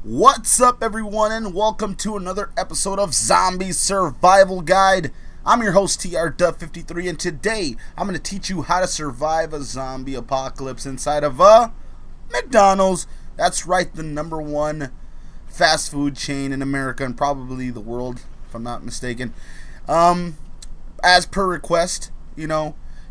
What's up, everyone, and welcome to another episode of Zombie Survival Guide. I'm your host, TR53, and today I'm going to teach you how to survive a zombie apocalypse inside of a McDonald's. That's right, the number one fast food chain in America and probably the world, if I'm not mistaken. As per request,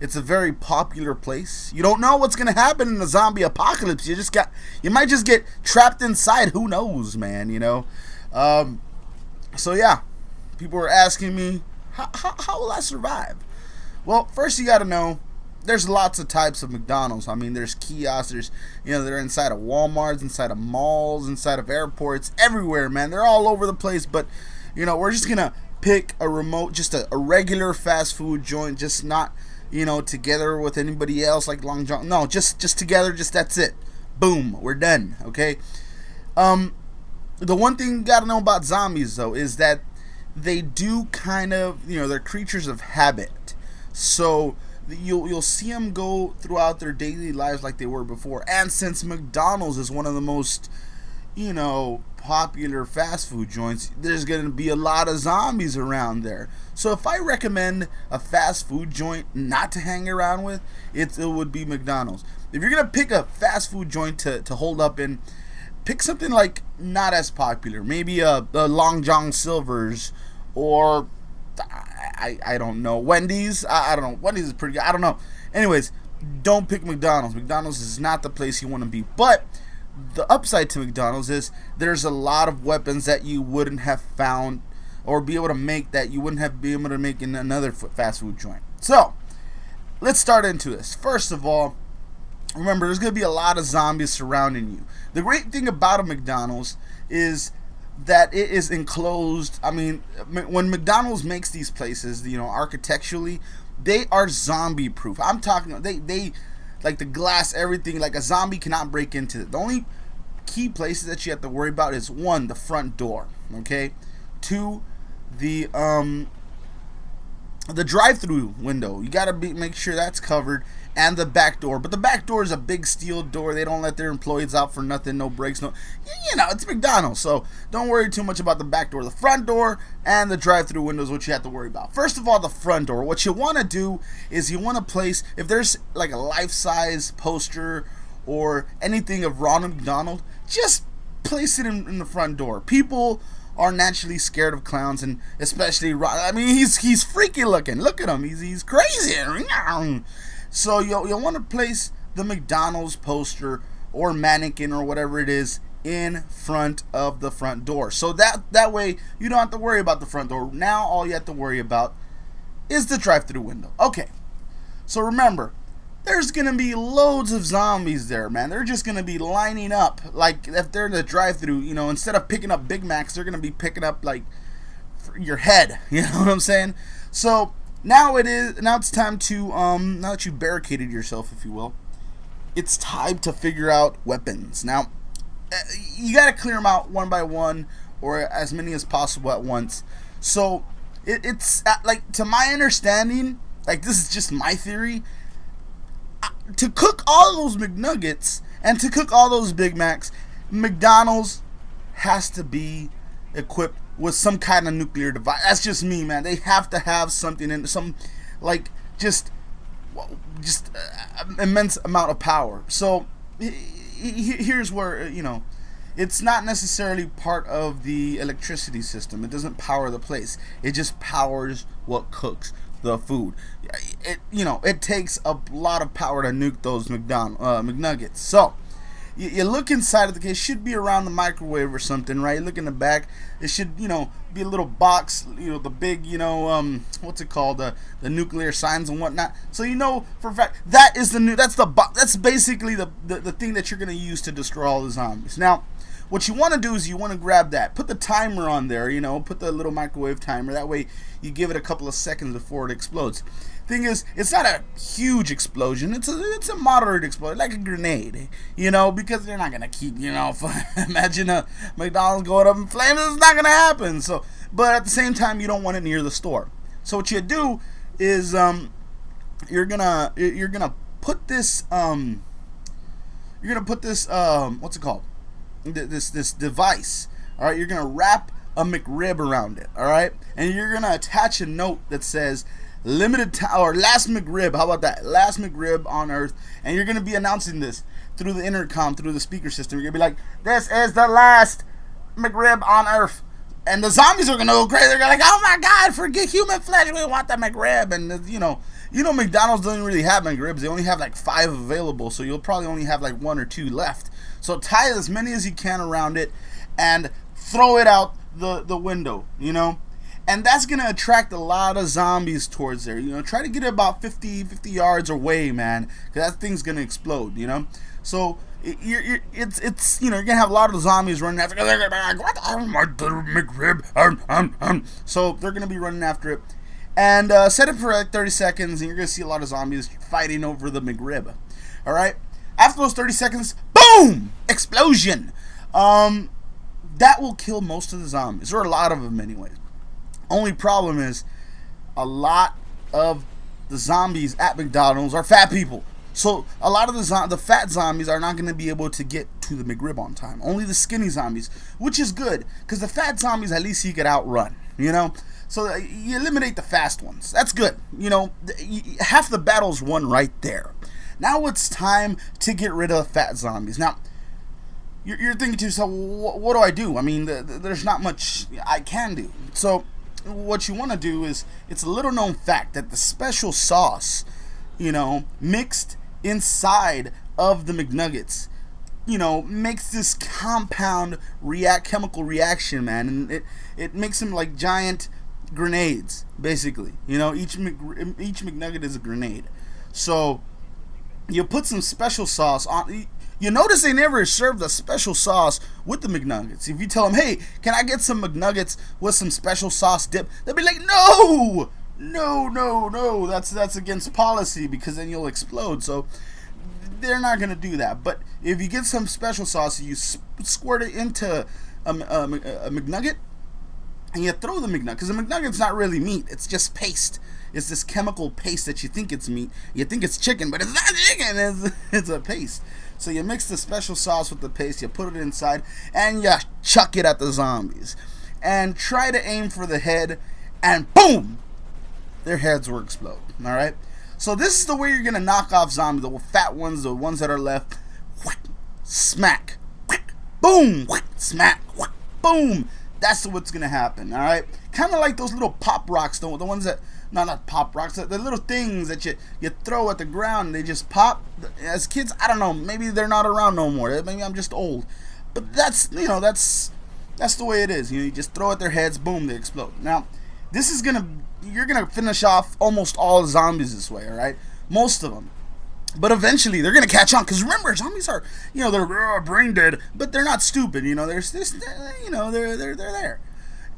it's a very popular place. You don't know what's gonna happen in the zombie apocalypse. You might just get trapped inside. Who knows, man? So yeah, people were asking me, how will I survive? Well, first you gotta know there's lots of types of McDonald's. I mean, there's kiosks. They're inside of Walmarts, inside of malls, inside of airports, everywhere, man. They're all over the place. But we're just gonna pick just a regular fast food joint, just not together with anybody else like Long John. No, just together, that's it. Boom, we're done, okay? The one thing you gotta know about zombies, though, is that they do kind of, they're creatures of habit. So you'll see them go throughout their daily lives like they were before. And since McDonald's is one of the most, popular fast food joints, there's going to be a lot of zombies around there. So if I recommend a fast food joint not to hang around with, it would be McDonald's. If you're going to pick a fast food joint to hold up in, pick something like not as popular. Maybe a Long John Silver's, or I don't know, Wendy's. I don't know. Wendy's is pretty good. I don't know. Anyways, don't pick McDonald's. McDonald's is not the place you want to be. But the upside to McDonald's is there's a lot of weapons that you wouldn't have found or be able to make that you wouldn't have been able to make in another fast food joint. So let's start into this. First of all, remember, there's going to be a lot of zombies surrounding you. The great thing about a McDonald's is that it is enclosed. I mean, when McDonald's makes these places, architecturally, they are zombie proof. I'm talking, they like the glass, everything, like a zombie cannot break into it. The only key places that you have to worry about is, one, the front door, okay? Two, the drive-through window. You gotta make sure that's covered, and the back door. But the back door is a big steel door. They don't let their employees out for nothing. No breaks. It's McDonald's, so don't worry too much about the back door. The front door and the drive-through window is what you have to worry about. First of all, the front door. What you want to do is you want to place, if there's like a life-size poster or anything of Ronald McDonald, just place it in the front door. People are naturally scared of clowns, and especially I mean, he's freaky looking. Look at him. He's crazy. So you'll want to place the McDonald's poster or mannequin or whatever it is in front of the front door. So that way you don't have to worry about the front door. Now all you have to worry about is the drive-through window. Okay. So remember, there's going to be loads of zombies there, man. They're just going to be lining up. Like, if they're in the drive-through, instead of picking up Big Macs, they're going to be picking up, like, your head. You know what I'm saying? So now it's time to, now that you barricaded yourself, if you will, it's time to figure out weapons. Now, you got to clear them out one by one, or as many as possible at once. So it's like, to my understanding, like, this is just my theory, to cook all those McNuggets and to cook all those Big Macs, McDonald's has to be equipped with some kind of nuclear device. That's just me, man. They have to have something in some, like, just immense amount of power. So here's where, it's not necessarily part of the electricity system. It doesn't power the place. It just powers what cooks the food. It takes a lot of power to nuke those McNuggets. So you look inside of the case. Should be around the microwave or something, right? Look in the back. It should, be a little box. The big, what's it called? The nuclear signs and whatnot. So for a fact that's basically the thing that you're gonna use to destroy all the zombies. Now, what you want to do is you want to grab that. Put the timer on there, put the little microwave timer. That way you give it a couple of seconds before it explodes. Thing is, it's not a huge explosion. It's a moderate explosion, like a grenade, because they're not going to keep, imagine a McDonald's going up in flames. It's not going to happen. So, but at the same time, you don't want it near the store. So what you do is you're going to put this what's it called? this device. All right, you're gonna wrap a McRib around it. All right, and you're gonna attach a note that says limited time or last McRib. How about that? Last McRib on Earth, and you're gonna be announcing this through the intercom, through the speaker system. You're gonna be like, "This is the last McRib on Earth." And the zombies are gonna go crazy. They're gonna like, "Oh my God, forget human flesh. We want the McRib." And McDonald's doesn't really have McRibs. They only have like 5 available, so you'll probably only have like 1 or 2 left. So tie as many as you can around it, and throw it out the window. And that's gonna attract a lot of zombies towards there. Try to get it about 50 yards away, man, because that thing's gonna explode. So you're gonna have a lot of zombies running after. They're gonna be like, "What? Oh my McRib!" So they're gonna be running after it, and set it for like 30 seconds, and you're gonna see a lot of zombies fighting over the McRib. All right. After those 30 seconds, boom! Explosion. That will kill most of the zombies, or a lot of them, anyways. Only problem is, a lot of the zombies at McDonald's are fat people. So a lot of the fat zombies are not going to be able to get to the McRib on time. Only the skinny zombies, which is good, because the fat zombies, at least you could outrun, So you eliminate the fast ones. That's good. Half the battle's won right there. Now it's time to get rid of the fat zombies. Now, you're thinking to yourself, what do I do? I mean, there's not much I can do. So what you want to do is, it's a little known fact that the special sauce, mixed inside of the McNuggets, makes this compound chemical reaction, man, and it makes them like giant grenades, basically. Each McNugget is a grenade. So you put some special sauce on. You notice they never serve the special sauce with the McNuggets. If you tell them, "Hey, can I get some McNuggets with some special sauce dip?" They'll be like, "No, that's against policy, because then you'll explode." So they're not gonna do that. But if you get some special sauce, you squirt it into a McNugget, and you throw the McNugget, because the McNugget's not really meat; it's just paste. It's this chemical paste that you think it's meat. You think it's chicken, but it's not chicken. It's a paste. So you mix the special sauce with the paste, you put it inside, and you chuck it at the zombies. And try to aim for the head, and boom! Their heads will explode. Alright? So this is the way you're going to knock off zombies. The fat ones, the ones that are left. Smack. Boom! Smack. Boom! That's what's going to happen. Alright? Kind of like those little pop rocks, the ones that... Not pop rocks, the little things that you throw at the ground and they just pop. As kids, I don't know, maybe they're not around no more. Maybe I'm just old. But that's the way it is. You just throw at their heads, boom, they explode. Now, you're gonna finish off almost all the zombies this way, all right? Most of them. But eventually they're gonna catch on, because remember, zombies are, they're brain dead, but they're not stupid. They're there.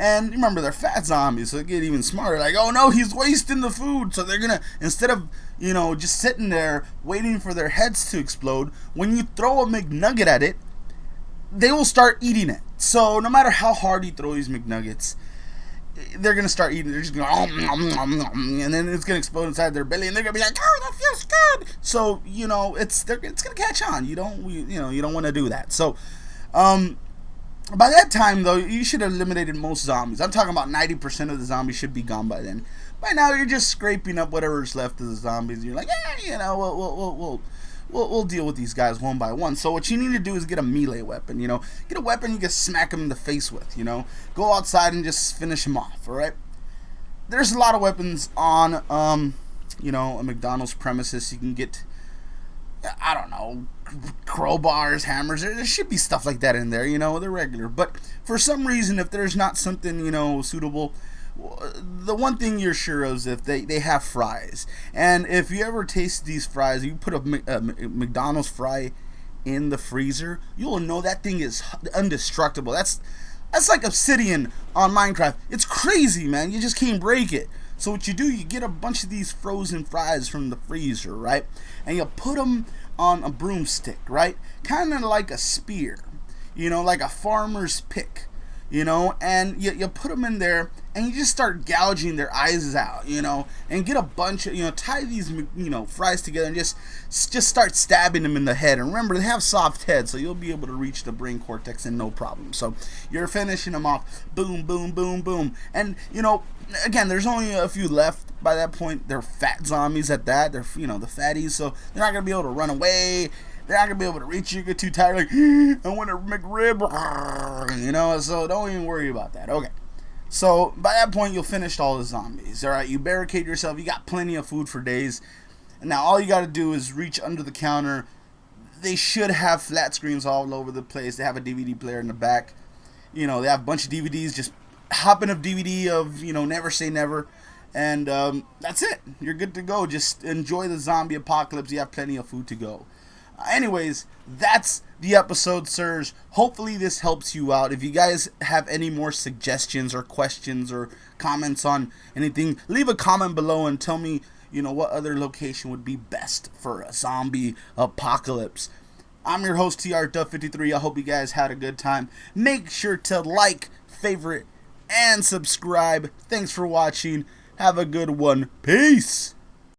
And remember, they're fat zombies, so they get even smarter. Like, "Oh no, he's wasting the food." So they're gonna, instead of, just sitting there waiting for their heads to explode, when you throw a McNugget at it, they will start eating it. So no matter how hard you throw these McNuggets, they're gonna start eating. They're just going, and then it's gonna explode inside their belly, and they're gonna be like, "Oh, that feels good." So it's gonna catch on. You don't want to do that. So, by that time, though, you should have eliminated most zombies. I'm talking about 90% of the zombies should be gone by then. By now, you're just scraping up whatever's left of the zombies. You're like, we'll deal with these guys one by one. So what you need to do is get a melee weapon. Get a weapon you can smack them in the face with. Go outside and just finish them off. All right. There's a lot of weapons on a McDonald's premises. You can get, I don't know, crowbars, hammers. There should be stuff like that in there, they're regular. But for some reason, if there's not something, suitable, the one thing you're sure of is if they have fries. And if you ever taste these fries, you put a McDonald's fry in the freezer, you'll know that thing is indestructible. That's like obsidian on Minecraft. It's crazy, man. You just can't break it. So what you do, you get a bunch of these frozen fries from the freezer, right? And you put them on a broomstick, right? Kind of like a spear, like a farmer's pick, and you put them in there, and you just start gouging their eyes out, and get a bunch of, tie these, fries together and just start stabbing them in the head. And remember, they have soft heads, so you'll be able to reach the brain cortex and no problem. So you're finishing them off, boom, boom, boom, boom. And, again, there's only a few left by that point. They're fat zombies at that. They're, the fatties, so they're not going to be able to run away. They're not going to be able to reach you. You get too tired, like, I want a McRib, so don't even worry about that. Okay. So, by that point, you'll finish all the zombies. Alright, you barricade yourself. You got plenty of food for days. And now all you got to do is reach under the counter. They should have flat screens all over the place. They have a DVD player in the back. They have a bunch of DVDs. Just hop in a DVD of, Never Say Never. And that's it. You're good to go. Just enjoy the zombie apocalypse. You have plenty of food to go. Anyways, that's the episode, sirs. Hopefully this helps you out. If you guys have any more suggestions or questions or comments on anything, leave a comment below and tell me, what other location would be best for a zombie apocalypse. I'm your host, TR53. I hope you guys had a good time. Make sure to like, favorite, and subscribe. Thanks for watching. Have a good one. Peace.